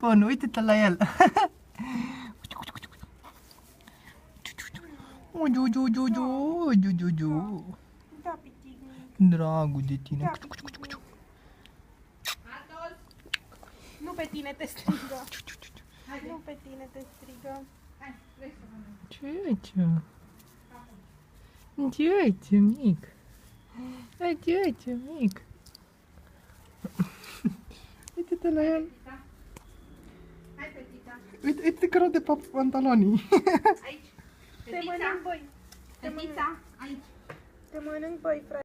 Bun, uite-te la el. Da, pitic. Dragul de tine. Nu pe tine te strigă. Nu pe tine te strigă. Ce? Ce mic. Ce mic. Uite-te la el. Hai, petita. Uite că rode pe pantalonii. Aici. Te mănânc, băi. Te mănânc, băi, frate.